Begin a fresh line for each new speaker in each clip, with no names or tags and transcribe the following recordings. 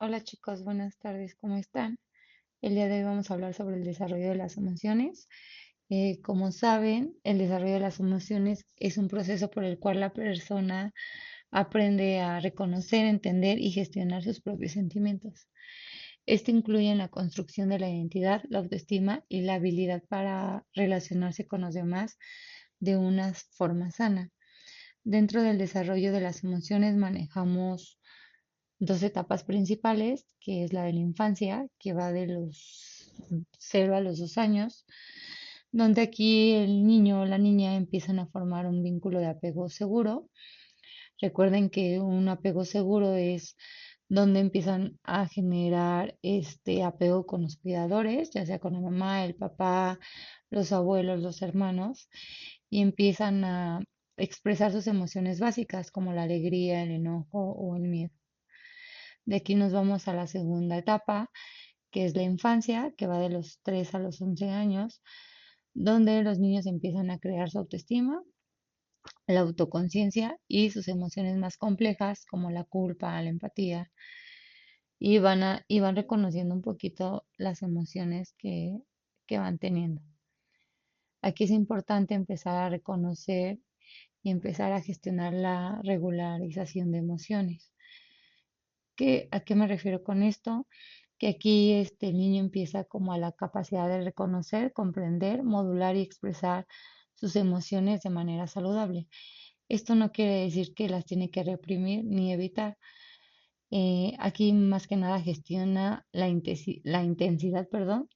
Hola chicos, buenas tardes, ¿cómo están? El día de hoy vamos a hablar sobre el desarrollo de las emociones. Como saben, el desarrollo de las emociones es un proceso por el cual la persona aprende a reconocer, entender y gestionar sus propios sentimientos. Esto incluye la construcción de la identidad, la autoestima y la habilidad para relacionarse con los demás de una forma sana. Dentro del desarrollo de las emociones manejamos dos etapas principales, que es la de la infancia, que va de los 0 a los 2 años, donde aquí el niño o la niña empiezan a formar un vínculo de apego seguro. Recuerden que un apego seguro es donde empiezan a generar este apego con los cuidadores, ya sea con la mamá, el papá, los abuelos, los hermanos, y empiezan a expresar sus emociones básicas como la alegría, el enojo o el miedo. De aquí nos vamos a la segunda etapa, que es la infancia, que va de los 3 a los 11 años, donde los niños empiezan a crear su autoestima, la autoconciencia y sus emociones más complejas, como la culpa, la empatía, y van reconociendo un poquito las emociones que van teniendo. Aquí es importante empezar a reconocer y empezar a gestionar la regularización de emociones. ¿A qué me refiero con esto? Que aquí el niño empieza como a la capacidad de reconocer, comprender, modular y expresar sus emociones de manera saludable. Esto no quiere decir que las tiene que reprimir ni evitar. Aquí más que nada gestiona la intensidad, perdón,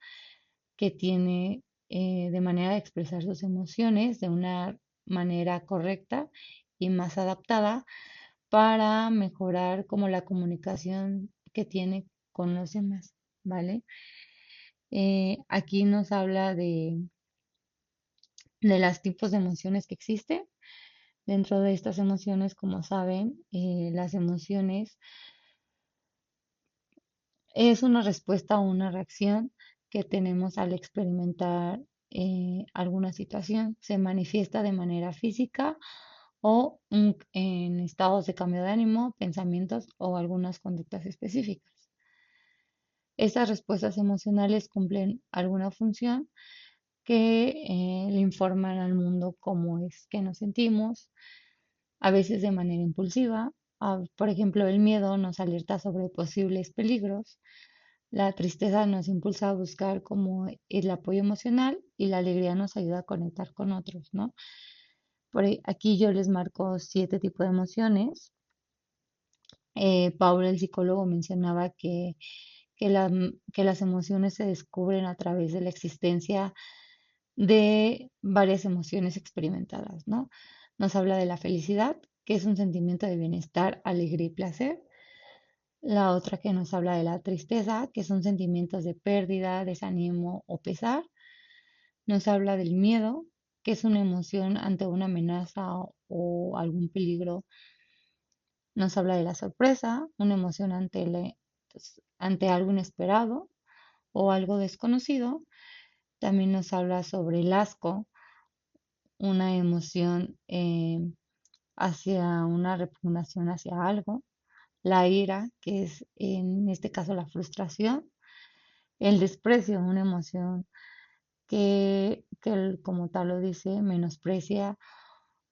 que tiene de manera de expresar sus emociones de una manera correcta y más adaptada para mejorar como la comunicación que tiene con los demás, ¿vale? Aquí nos habla de los tipos de emociones que existen. Dentro de estas emociones, como saben, las emociones es una respuesta o una reacción que tenemos al experimentar alguna situación. Se manifiesta de manera física o en estados de cambio de ánimo, pensamientos o algunas conductas específicas. Estas respuestas emocionales cumplen alguna función que le informan al mundo cómo es que nos sentimos, a veces de manera impulsiva. Por ejemplo, el miedo nos alerta sobre posibles peligros, la tristeza nos impulsa a buscar como el apoyo emocional y la alegría nos ayuda a conectar con otros, ¿no? Aquí yo les marco 7 tipos de emociones. Paul, el psicólogo, mencionaba que las emociones se descubren a través de la existencia de varias emociones experimentadas, ¿no? Nos habla de la felicidad, que es un sentimiento de bienestar, alegría y placer. La otra que nos habla de la tristeza, que son sentimientos de pérdida, desánimo o pesar. Nos habla del miedo, que es una emoción ante una amenaza o algún peligro. Nos habla de la sorpresa, una emoción ante algo inesperado o algo desconocido. También nos habla sobre el asco, una emoción hacia una repugnación hacia algo. La ira, que es en este caso la frustración. El desprecio, una emoción como tal lo dice, menosprecia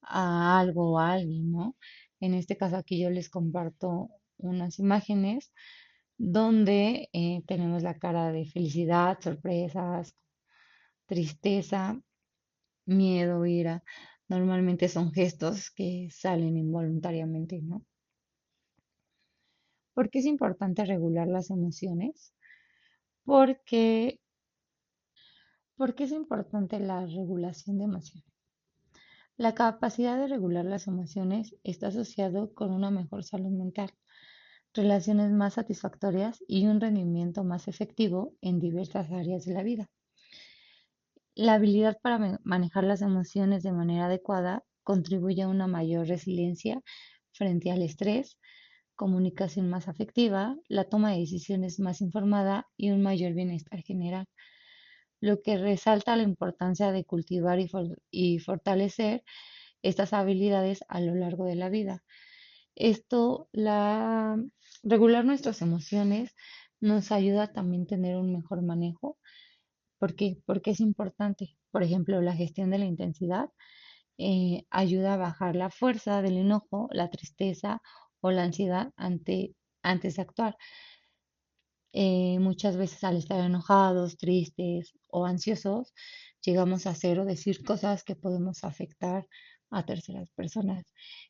a algo o a alguien, ¿no? En este caso aquí yo les comparto unas imágenes donde tenemos la cara de felicidad, sorpresas, tristeza, miedo, ira. Normalmente son gestos que salen involuntariamente, ¿no? ¿Por qué es importante regular las emociones? Porque, ¿Por qué es importante la regulación de emociones? La capacidad de regular las emociones está asociado con una mejor salud mental, relaciones más satisfactorias y un rendimiento más efectivo en diversas áreas de la vida. La habilidad para manejar las emociones de manera adecuada contribuye a una mayor resiliencia frente al estrés, comunicación más afectiva, la toma de decisiones más informada y un mayor bienestar general, lo que resalta la importancia de cultivar y fortalecer estas habilidades a lo largo de la vida. Esto, Regular nuestras emociones nos ayuda también a tener un mejor manejo. ¿Por qué? Porque es importante. Por ejemplo, la gestión de la intensidad ayuda a bajar la fuerza del enojo, la tristeza o la ansiedad antes de actuar. Muchas veces al estar enojados, tristes o ansiosos, llegamos a hacer o decir cosas que podemos afectar a terceras personas.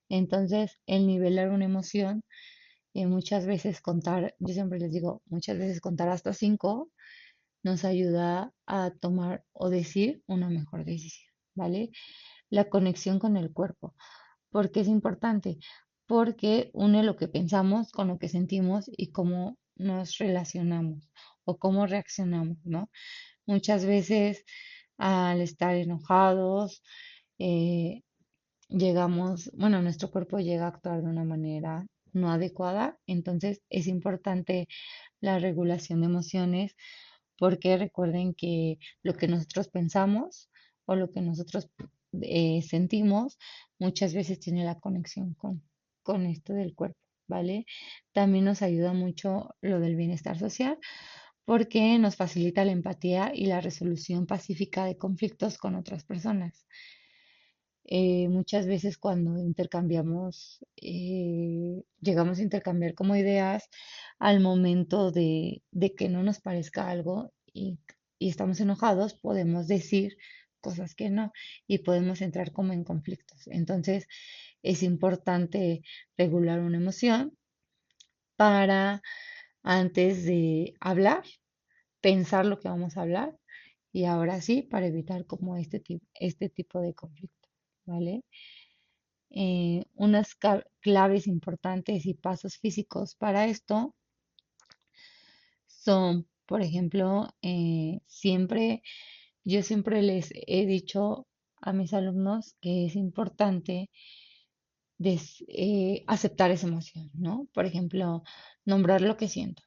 Entonces, el nivelar una emoción, muchas veces contar, yo siempre les digo, muchas veces contar hasta 5 nos ayuda a tomar o decir una mejor decisión, ¿vale? La conexión con el cuerpo. ¿Por qué es importante? Porque une lo que pensamos con lo que sentimos y cómo nos relacionamos o cómo reaccionamos, ¿no? Muchas veces al estar enojados, eh, bueno, nuestro cuerpo llega a actuar de una manera no adecuada, entonces es importante la regulación de emociones porque recuerden que lo que nosotros pensamos o lo que nosotros sentimos muchas veces tiene la conexión con esto del cuerpo, ¿vale? También nos ayuda mucho lo del bienestar social porque nos facilita la empatía y la resolución pacífica de conflictos con otras personas. Muchas veces cuando intercambiamos, llegamos a intercambiar como ideas al momento de que no nos parezca algo y estamos enojados, podemos decir cosas que no y podemos entrar como en conflictos. Entonces es importante regular una emoción para antes de hablar, pensar lo que vamos a hablar y ahora sí para evitar como este tipo de conflicto, ¿vale? Unas claves importantes y pasos físicos para esto son, por ejemplo, yo siempre les he dicho a mis alumnos que es importante aceptar esa emoción, ¿no? Por ejemplo, nombrar lo que siento.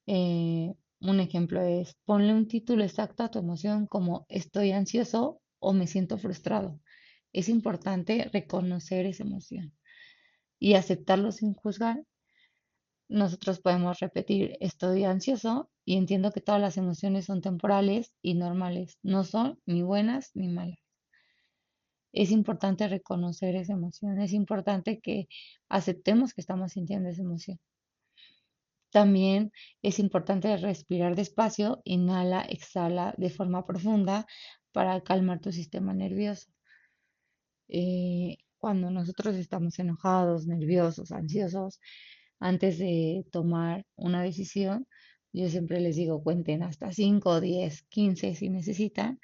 Un ejemplo es, ponle un título exacto a tu emoción como estoy ansioso o me siento frustrado. Es importante reconocer esa emoción y aceptarlo sin juzgar. Nosotros podemos repetir, estoy ansioso y entiendo que todas las emociones son temporales y normales, no son ni buenas ni malas. Es importante reconocer esa emoción, es importante que aceptemos que estamos sintiendo esa emoción. También es importante respirar despacio, inhala, exhala de forma profunda para calmar tu sistema nervioso. Cuando nosotros estamos enojados, nerviosos, ansiosos, antes de tomar una decisión, yo siempre les digo, cuenten hasta 5, 10, 15 si necesitan,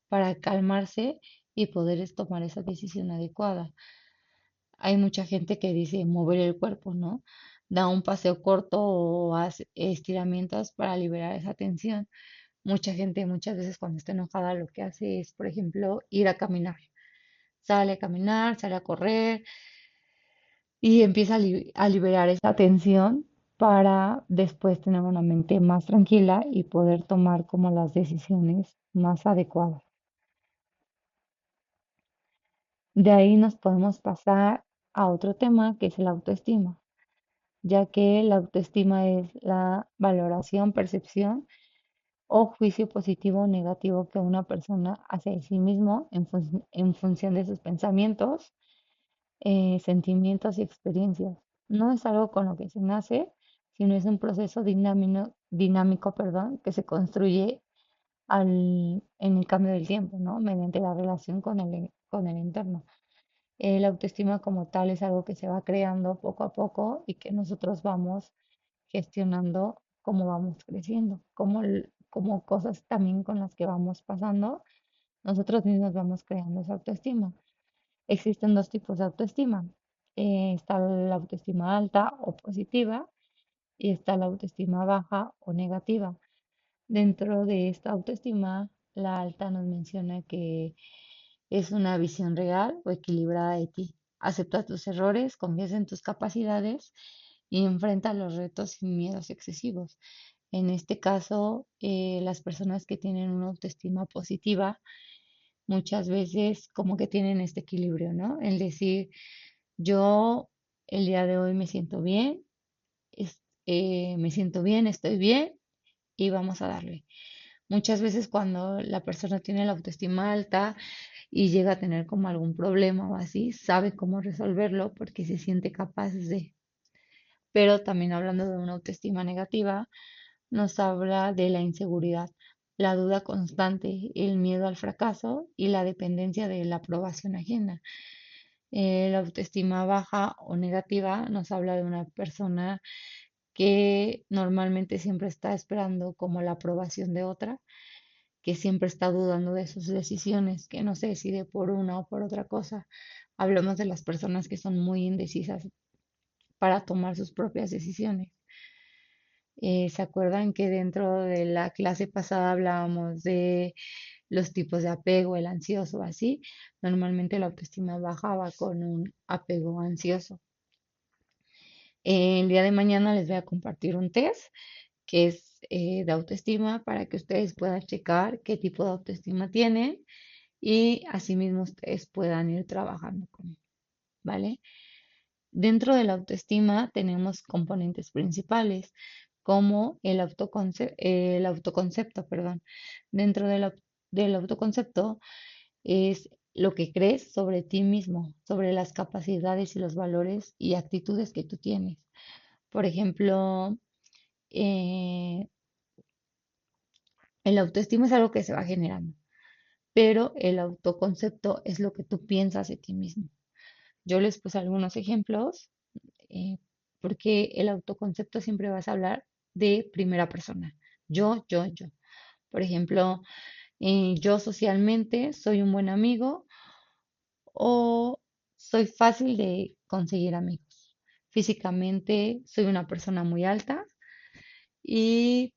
para calmarse y poder tomar esa decisión adecuada. Hay mucha gente que dice mover el cuerpo, ¿no? Da un paseo corto o hace estiramientos para liberar esa tensión. Mucha gente muchas veces cuando está enojada lo que hace es, por ejemplo, ir a caminar. Sale a caminar, sale a correr y empieza a liberar esa tensión para después tener una mente más tranquila y poder tomar como las decisiones más adecuadas. De ahí nos podemos pasar a otro tema que es la autoestima, ya que la autoestima es la valoración, percepción o juicio positivo o negativo que una persona hace de sí mismo en función de sus pensamientos, sentimientos y experiencias. No es algo con lo que se nace, sino es un proceso dinámico, perdón, que se construye en el cambio del tiempo, ¿no? Mediante la relación con el entorno. La autoestima como tal es algo que se va creando poco a poco y que nosotros vamos gestionando como vamos creciendo, como cosas también con las que vamos pasando, nosotros mismos vamos creando esa autoestima. Existen dos tipos de autoestima. Está la autoestima alta o positiva y está la autoestima baja o negativa. Dentro de esta autoestima, la alta nos menciona que es una visión real o equilibrada de ti. Acepta tus errores, confía en tus capacidades y enfrenta los retos sin miedos excesivos. En este caso, las personas que tienen una autoestima positiva muchas veces como que tienen este equilibrio, ¿no? El decir, yo el día de hoy me siento bien, me siento bien, estoy bien y vamos a darle. Muchas veces cuando la persona tiene la autoestima alta y llega a tener como algún problema o así, sabe cómo resolverlo porque se siente capaz de. Pero también hablando de una autoestima negativa, nos habla de la inseguridad, la duda constante, el miedo al fracaso y la dependencia de la aprobación ajena. La autoestima baja o negativa nos habla de una persona que normalmente siempre está esperando como la aprobación de otra, que siempre está dudando de sus decisiones, que no se decide por una o por otra cosa. Hablamos de las personas que son muy indecisas para tomar sus propias decisiones. ¿Se acuerdan que dentro de la clase pasada hablábamos de los tipos de apego, el ansioso, así? Normalmente la autoestima bajaba con un apego ansioso. El día de mañana les voy a compartir un test que es de autoestima para que ustedes puedan checar qué tipo de autoestima tienen y asimismo ustedes puedan ir trabajando con, ¿vale? Dentro de la autoestima tenemos componentes principales como el autoconcepto, perdón. Dentro del autoconcepto es lo que crees sobre ti mismo, sobre las capacidades y los valores y actitudes que tú tienes. Por ejemplo, eh, el autoestima es algo que se va generando, pero el autoconcepto es lo que tú piensas de ti mismo. Yo les puse algunos ejemplos eh, porque el autoconcepto siempre vas a hablar de primera persona. Yo. Por ejemplo, yo socialmente soy un buen amigo o soy fácil de conseguir amigos. Físicamente soy una persona muy alta y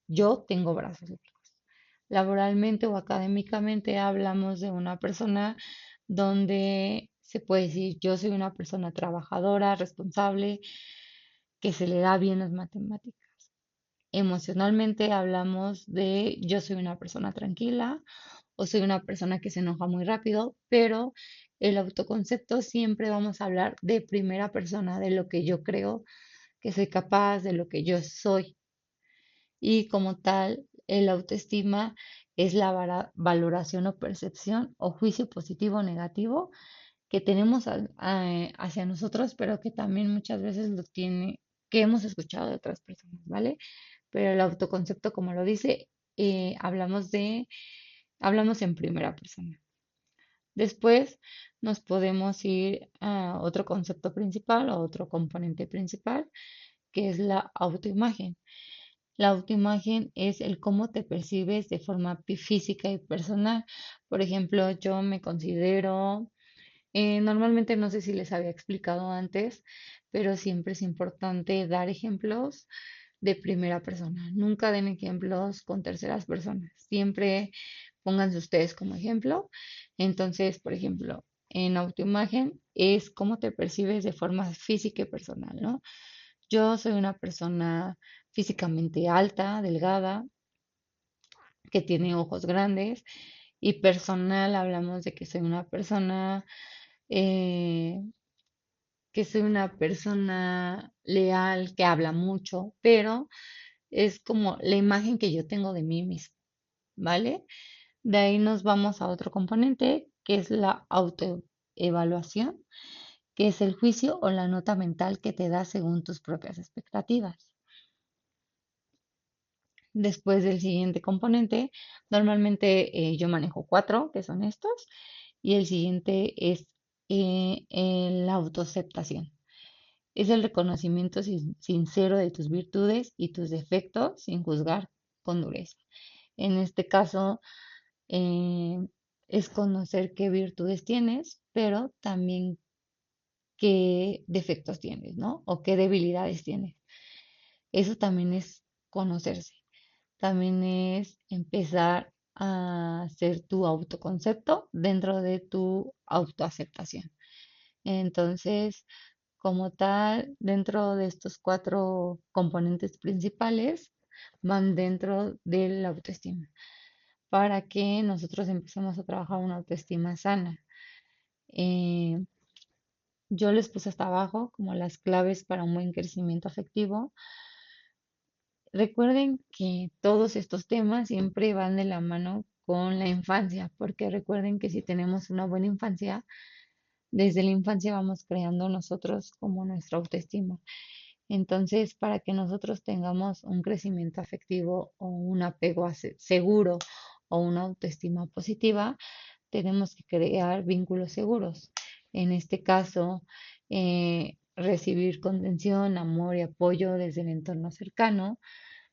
yo tengo brazos largos. Laboralmente o académicamente hablamos de una persona donde se puede decir yo soy una persona trabajadora, responsable, que se le da bien las matemáticas. Emocionalmente hablamos de yo soy una persona tranquila o soy una persona que se enoja muy rápido, pero el autoconcepto siempre vamos a hablar de primera persona, de lo que yo creo que soy capaz, de lo que yo soy. Y como tal, el autoestima es la valoración o percepción o juicio positivo o negativo que tenemos hacia nosotros, pero que también muchas veces lo tiene, que hemos escuchado de otras personas, ¿vale? Pero el autoconcepto, como lo dice, hablamos en primera persona. Después nos podemos ir a otro concepto principal o otro componente principal, que es la autoimagen. La autoimagen es el cómo te percibes de forma física y personal. Por ejemplo, yo me considero, normalmente no sé si les había explicado antes, pero siempre es importante dar ejemplos de primera persona. Nunca den ejemplos con terceras personas. Siempre pónganse ustedes como ejemplo. Entonces, por ejemplo, en autoimagen es cómo te percibes de forma física y personal, ¿no? Yo soy una persona físicamente alta, delgada, que tiene ojos grandes y personal hablamos de eh, que soy una persona leal, que habla mucho, pero es como la imagen que yo tengo de mí misma, ¿vale? De ahí nos vamos a otro componente, que es la autoevaluación, que es el juicio o la nota mental que te da según tus propias expectativas. Después del siguiente componente, normalmente yo manejo cuatro, que son estos, y el siguiente es la autoaceptación. Es el reconocimiento sincero de tus virtudes y tus defectos sin juzgar con dureza. En este caso, eh, es conocer qué virtudes tienes, pero también qué defectos tienes, ¿no? O qué debilidades tienes. Eso también es conocerse. También es empezar a hacer tu autoconcepto dentro de tu autoaceptación. Entonces, como tal, dentro de estos cuatro componentes principales, van dentro de la autoestima, para que nosotros empecemos a trabajar una autoestima sana. Eh, Yo les puse hasta abajo como las claves para un buen crecimiento afectivo. Recuerden que todos estos temas siempre van de la mano con la infancia, porque recuerden que si tenemos una buena infancia, desde la infancia vamos creando nosotros como nuestra autoestima. Entonces, para que nosotros tengamos un crecimiento afectivo o un apego seguro o una autoestima positiva, tenemos que crear vínculos seguros. En este caso, recibir contención, amor y apoyo desde el entorno cercano.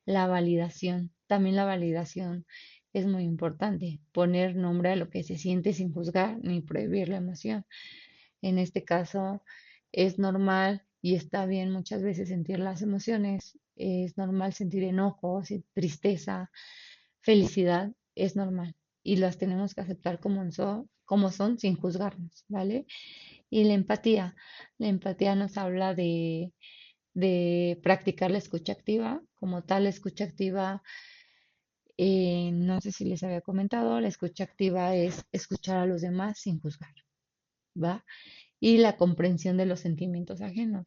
La validación, también la validación es muy importante. Poner nombre a lo que se siente sin juzgar ni prohibir la emoción. En este caso, es normal y está bien muchas veces sentir las emociones. Es normal sentir enojo, tristeza, felicidad. Es normal. Y las tenemos que aceptar como son sin juzgarnos, ¿vale? Y la empatía. La empatía nos habla de practicar la escucha activa. Como tal, la escucha activa, no sé si les había comentado, la escucha activa es escuchar a los demás sin juzgar, ¿va? Y la comprensión de los sentimientos ajenos.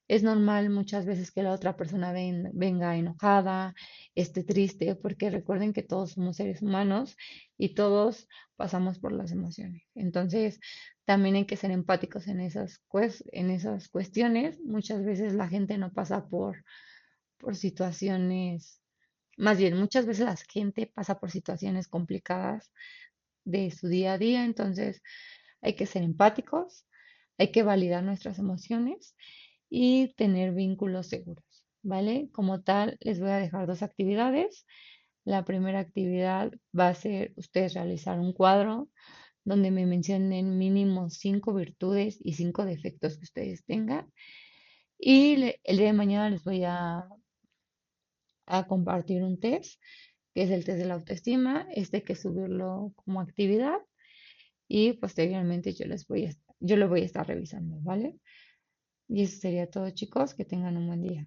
Es normal muchas veces que la otra persona venga enojada, esté triste, porque recuerden que todos somos seres humanos y todos pasamos por las emociones. Entonces, también hay que ser empáticos en en esas cuestiones. Muchas veces la gente no pasa por situaciones, más bien, muchas veces la gente pasa por situaciones complicadas de su día a día, entonces hay que ser empáticos, hay que validar nuestras emociones y tener vínculos seguros, ¿vale? Como tal, les voy a dejar dos actividades. La primera actividad va a ser ustedes realizar un cuadro donde me mencionen mínimo 5 virtudes y 5 defectos que ustedes tengan. Y el día de mañana les voy a compartir un test, que es el test de la autoestima. Este hay que subirlo como actividad y posteriormente yo lo voy a estar revisando, ¿vale? Y eso sería todo, chicos. Que tengan un buen día.